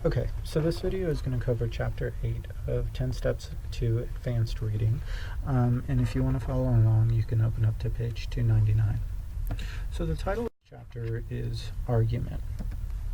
Okay, so this video is going to cover Chapter 8 of 10 Steps to Advanced Reading, and if you want to follow along, you can open up to page 299. So the title of the chapter is Argument.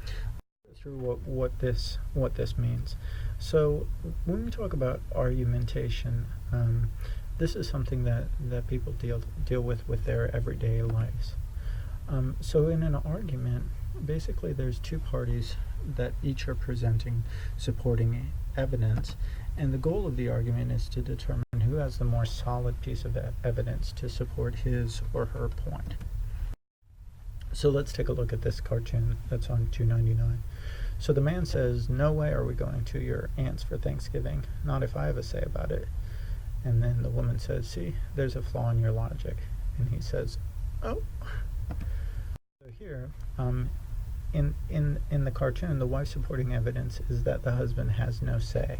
I'll go through what this means. So when we talk about argumentation, this is something that people deal with their everyday lives. So in an argument, basically there's two parties that each are presenting supporting evidence, and the goal of the argument is to determine who has the more solid piece of evidence to support his or her point. So let's take a look at this cartoon that's on 299. So the man says, "No way are we going to your aunt's for Thanksgiving, not if I have a say about it." And then the woman says, "See, there's a flaw in your logic." And he says, "Oh." So here, in the cartoon, the wife supporting evidence is that the husband has no say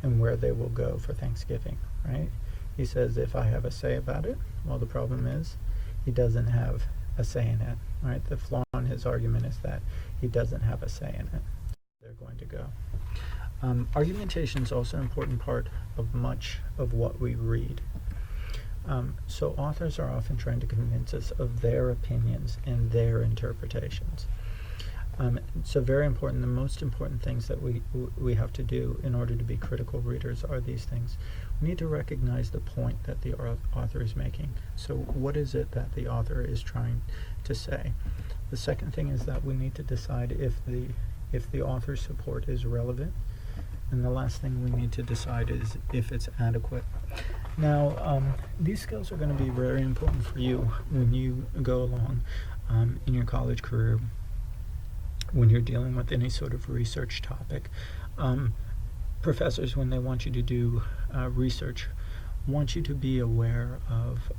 in where they will go for Thanksgiving, right? He says, if I have a say about it, well, the problem is he doesn't have a say in it, right? The flaw in his argument is that he doesn't have a say in it. They're going to go. Argumentation is also an important part of much of what we read. So authors are often trying to convince us of their opinions and their interpretations. So very important, the most important things that we have to do in order to be critical readers are these things. We need to recognize the point that the author is making. So what is it that the author is trying to say? The second thing is that we need to decide if the author's support is relevant. And the last thing we need to decide is if it's adequate. Now, these skills are going to be very important for you when you go along in your college career, when you're dealing with any sort of research topic. Professors, when they want you to do research, want you to be aware of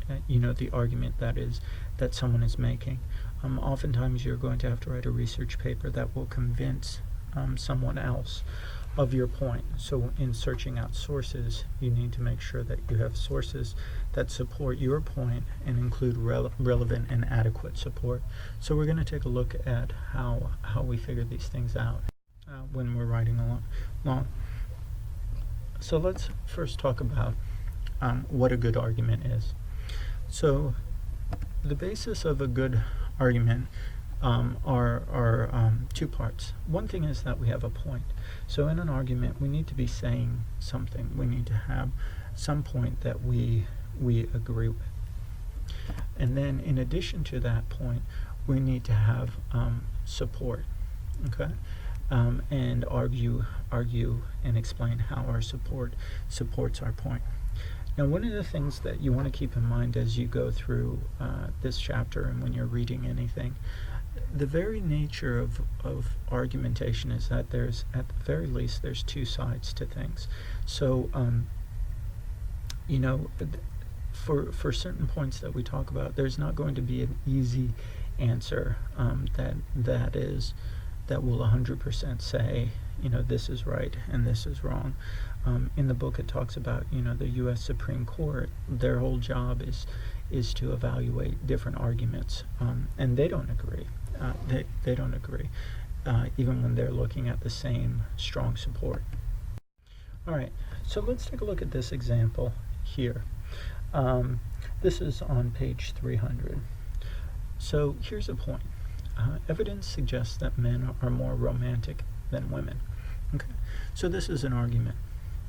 the argument that someone is making. Oftentimes you're going to have to write a research paper that will convince someone else of your point. So in searching out sources, you need to make sure that you have sources that support your point and include relevant and adequate support. So we're going to take a look at how we figure these things out when we're writing along. So let's first talk about what a good argument is. So the basis of a good argument are two parts. One thing is that we have a point. So in an argument, we need to be saying something. We need to have some point that we agree with. And then in addition to that point, we need to have support, okay? And argue and explain how our support supports our point. Now, one of the things that you want to keep in mind as you go through this chapter and when you're reading anything, the very nature of argumentation is that there's, at the very least, there's two sides to things. So, for certain points that we talk about, there's not going to be an easy answer that will 100% say, this is right and this is wrong. In the book, it talks about, the U.S. Supreme Court. Their whole job is to evaluate different arguments, and they don't agree. They don't agree, even when they're looking at the same strong support. All right, so let's take a look at this example here. This is on page 300. So here's a point. Evidence suggests that men are more romantic than women. Okay, so this is an argument,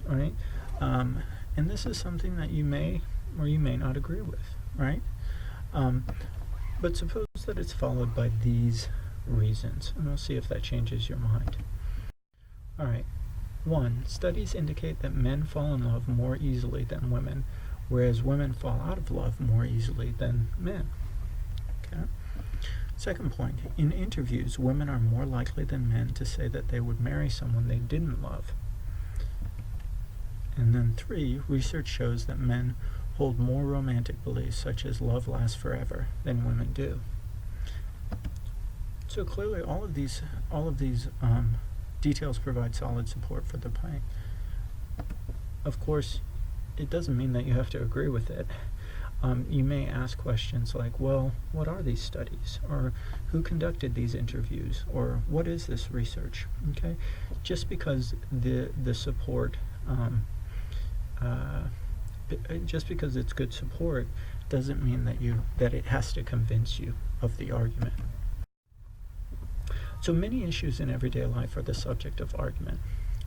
all right? And this is something that you may or you may not agree with, right? But suppose that it's followed by these reasons, and we'll see if that changes your mind. All right. 1, studies indicate that men fall in love more easily than women, whereas women fall out of love more easily than men. Okay. Second point, in interviews, women are more likely than men to say that they would marry someone they didn't love. And then 3, research shows that men hold more romantic beliefs, such as love lasts forever, than women do. So clearly, all of these details provide solid support for the point. Of course, it doesn't mean that you have to agree with it. You may ask questions like, well, what are these studies? Or who conducted these interviews? Or what is this research? Okay? Just because the support, just because it's good support doesn't mean that it has to convince you of the argument. So many issues in everyday life are the subject of argument.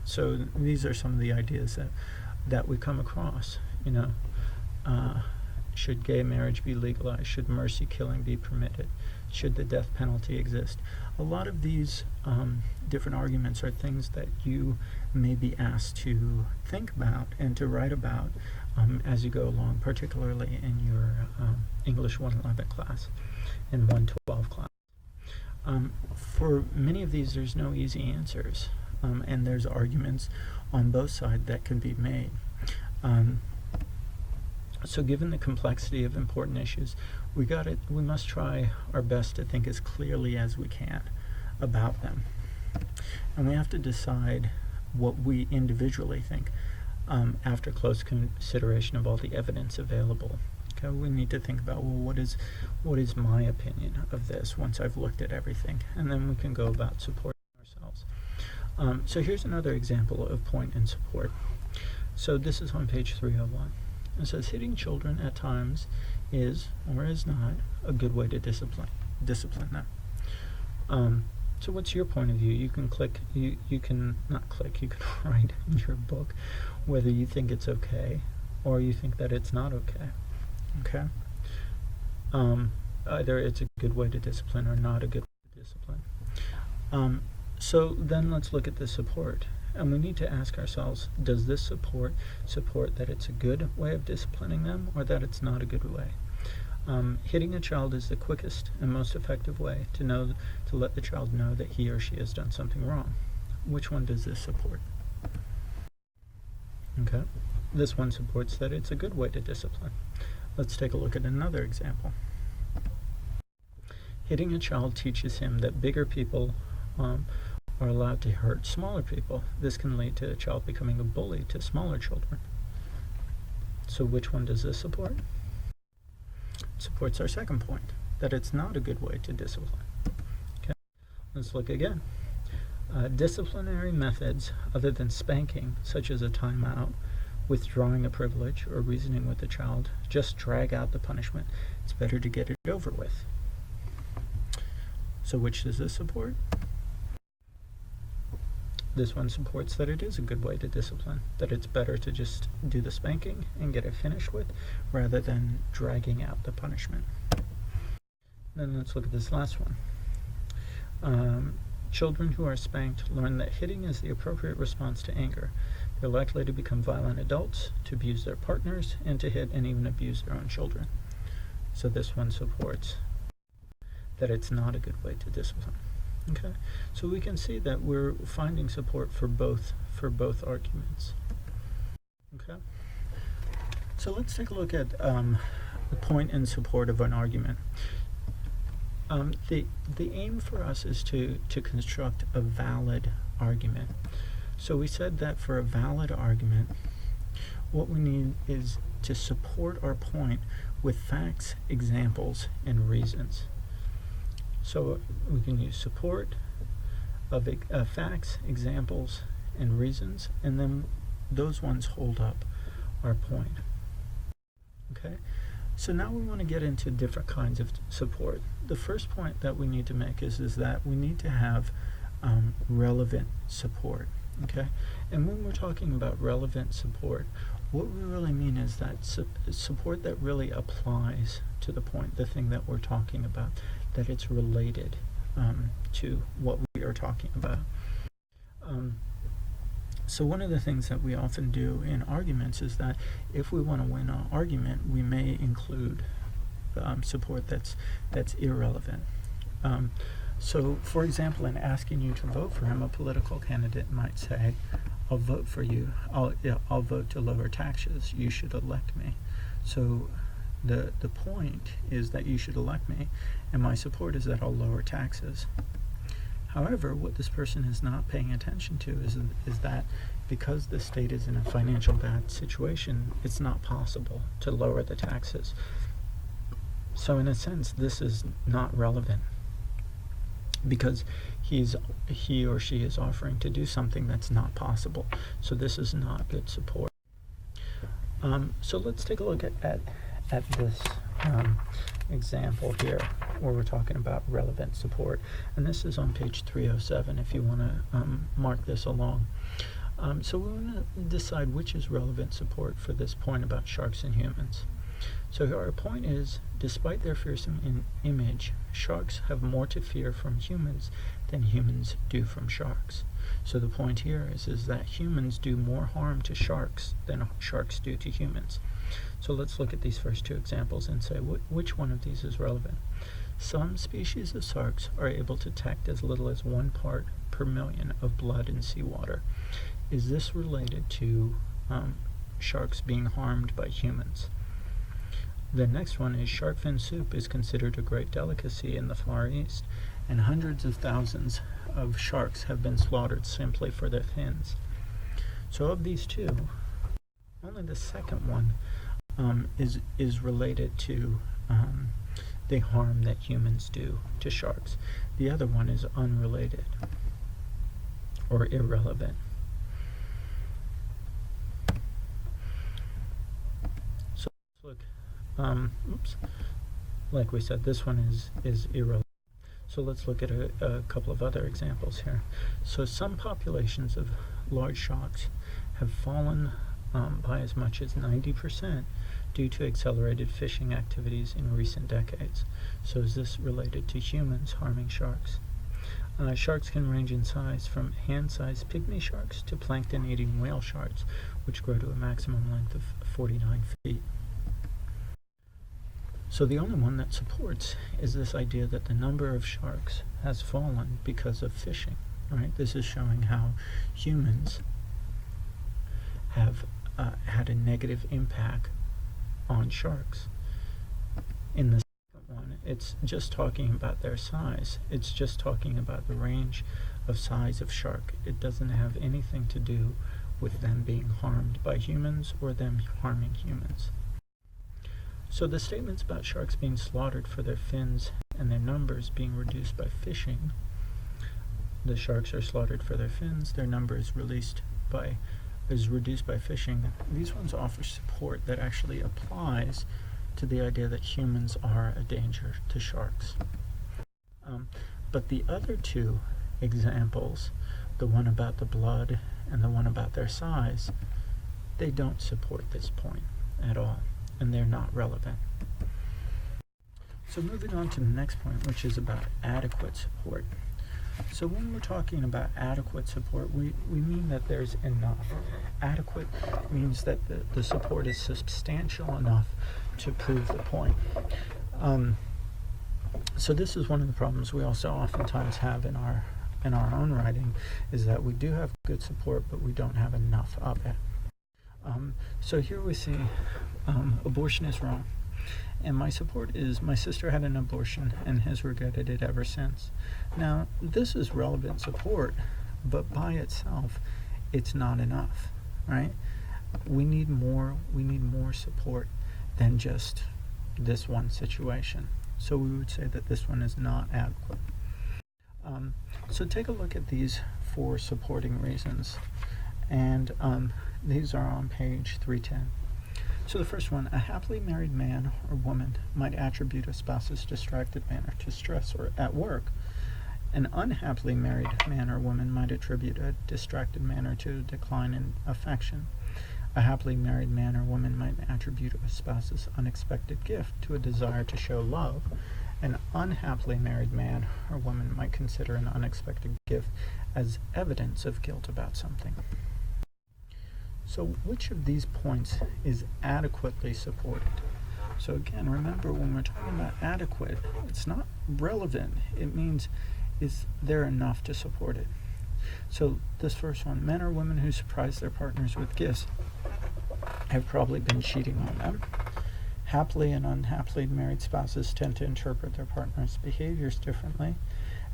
So these are some of the ideas that we come across. Should gay marriage be legalized? Should mercy killing be permitted? Should the death penalty exist? A lot of these different arguments are things that you may be asked to think about and to write about as you go along, particularly in your English 111 class and 112 class. For many of these, there's no easy answers, and there's arguments on both sides that can be made. So given the complexity of important issues, we must try our best to think as clearly as we can about them. And we have to decide what we individually think after close consideration of all the evidence available. Okay, we need to think about, well, what is my opinion of this once I've looked at everything, and then we can go about supporting ourselves. So here's another example of point and support. So this is on page 301. It says, hitting children at times is, or is not, a good way to discipline them. So what's your point of view? You can you can write in your book whether you think it's okay or you think that it's not okay. Okay? Either it's a good way to discipline or not a good way to discipline. So then let's look at the support. And we need to ask ourselves, does this support that it's a good way of disciplining them or that it's not a good way? Hitting a child is the quickest and most effective way to let the child know that he or she has done something wrong. Which one does this support? Okay, this one supports that it's a good way to discipline. Let's take a look at another example. Hitting a child teaches him that bigger people are allowed to hurt smaller people. This can lead to a child becoming a bully to smaller children. So which one does this support? It supports our second point, that it's not a good way to discipline. Okay, let's look again. Disciplinary methods other than spanking, such as a timeout, withdrawing a privilege, or reasoning with the child, just drag out the punishment. It's better to get it over with. So which does this support? This one supports that it is a good way to discipline, that it's better to just do the spanking and get it finished with rather than dragging out the punishment. Then let's look at this last one. Children who are spanked learn that hitting is the appropriate response to anger. They're likely to become violent adults, to abuse their partners, and to hit and even abuse their own children. So this one supports that it's not a good way to discipline. Okay, so we can see that we're finding support for both arguments. Okay, so let's take a look at the point and support of an argument. The aim for us is to construct a valid argument. So we said that for a valid argument, what we need is to support our point with facts, examples, and reasons. So we can use support of facts, examples, and reasons, and then those ones hold up our point. Okay? So now we want to get into different kinds of support. The first point that we need to make is that we need to have relevant support. Okay? And when we're talking about relevant support, what we really mean is that support that really applies to the point, the thing that we're talking about, that it's related to what we are talking about. So one of the things that we often do in arguments is that if we want to win an argument, we may include support that's irrelevant. So, for example, in asking you to vote for him, a political candidate might say, "I'll vote for you. I'll vote to lower taxes. You should elect me." So the point is that you should elect me, and my support is that I'll lower taxes. However, what this person is not paying attention to is that because the state is in a financial bad situation, it's not possible to lower the taxes. So in a sense, this is not relevant because he or she is offering to do something that's not possible. So this is not good support. So let's take a look at this example here where we're talking about relevant support, and this is on page 307 if you want to mark this along. So we want to decide which is relevant support for this point about sharks and humans. So here our point is, despite their fearsome image, sharks have more to fear from humans than humans do from sharks. So the point here is that humans do more harm to sharks than sharks do to humans. So let's look at these first two examples and say which one of these is relevant. Some species of sharks are able to detect as little as 1 part per million of blood in seawater. Is this related to sharks being harmed by humans? The next one is shark fin soup is considered a great delicacy in the Far East, and hundreds of thousands of sharks have been slaughtered simply for their fins. So of these two, only the second one is related to the harm that humans do to sharks. The other one is unrelated or irrelevant. So let's look, like we said, this one is irrelevant. So let's look at a couple of other examples here. So some populations of large sharks have fallen by as much as 90% due to accelerated fishing activities in recent decades. So is this related to humans harming sharks? Sharks can range in size from hand-sized pygmy sharks to plankton-eating whale sharks, which grow to a maximum length of 49 feet. So the only one that supports is this idea that the number of sharks has fallen because of fishing, right? This is showing how humans have had a negative impact on sharks. In the second one, it's just talking about their size. It's just talking about the range of size of shark. It doesn't have anything to do with them being harmed by humans or them harming humans. So the statements about sharks being slaughtered for their fins and their numbers being reduced by fishing, the sharks are slaughtered for their fins, their number is reduced by fishing. These ones offer support that actually applies to the idea that humans are a danger to sharks. But the other two examples, the one about the blood and the one about their size, they don't support this point at all, and they're not relevant. So moving on to the next point, which is about adequate support. So when we're talking about adequate support, we mean that there's enough. Adequate means that the support is substantial enough to prove the point. So this is one of the problems we also oftentimes have in our own writing, is that we do have good support, but we don't have enough of it. So here we see abortion is wrong. And my support is my sister had an abortion and has regretted it ever since. Now, this is relevant support, but by itself, it's not enough, right? We need more support than just this one situation. So we would say that this one is not adequate. So take a look at these 4 supporting reasons. And these are on page 310. So the first one, a happily married man or woman might attribute a spouse's distracted manner to stress or at work. An unhappily married man or woman might attribute a distracted manner to a decline in affection. A happily married man or woman might attribute a spouse's unexpected gift to a desire to show love. An unhappily married man or woman might consider an unexpected gift as evidence of guilt about something. So which of these points is adequately supported? So again, remember when we're talking about adequate, it's not relevant. It means, is there enough to support it? So this first one, men or women who surprise their partners with gifts have probably been cheating on them. Happily and unhappily married spouses tend to interpret their partner's behaviors differently,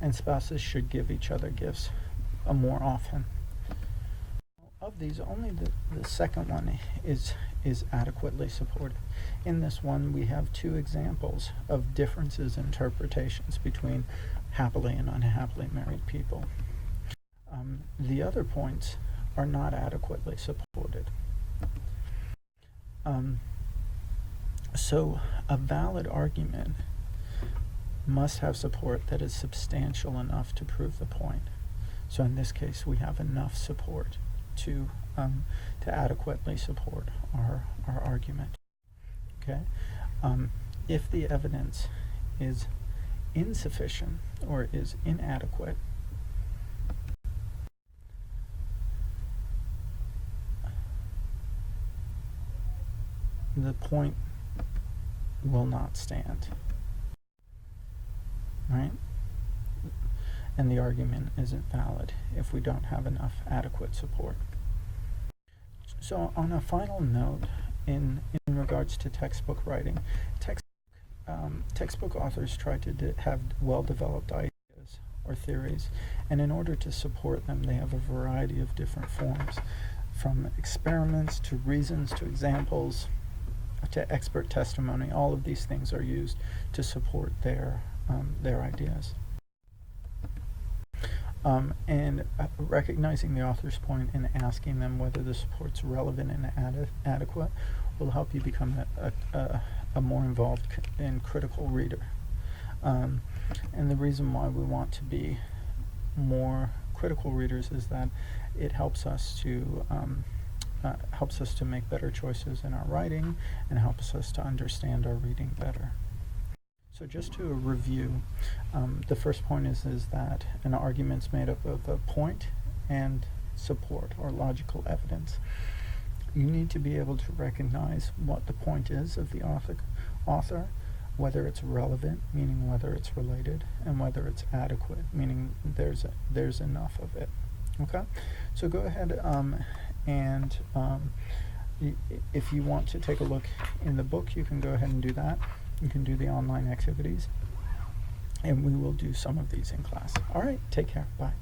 and spouses should give each other gifts more often. Of these, only the second one is adequately supported. In this one, we have two examples of differences in interpretations between happily and unhappily married people. The other points are not adequately supported. So a valid argument must have support that is substantial enough to prove the point. So in this case, we have enough support to adequately support our argument. Okay. If the evidence is insufficient or is inadequate, the point will not stand, right? And the argument isn't valid if we don't have enough adequate support. So on a final note, in regards to textbook writing, textbook authors try to have well-developed ideas or theories, and in order to support them, they have a variety of different forms, from experiments to reasons to examples to expert testimony. All of these things are used to support their ideas. And recognizing the author's point and asking them whether the support's relevant and adequate will help you become a more involved and critical reader. And the reason why we want to be more critical readers is that it helps us to make better choices in our writing and helps us to understand our reading better. So just to review, the first point is that an argument's made up of a point and support or logical evidence. You need to be able to recognize what the point is of the author, whether it's relevant, meaning whether it's related, and whether it's adequate, meaning there's enough of it. Okay, so go ahead and if you want to take a look in the book, you can go ahead and do that. You can do the online activities, and we will do some of these in class. All right, take care. Bye.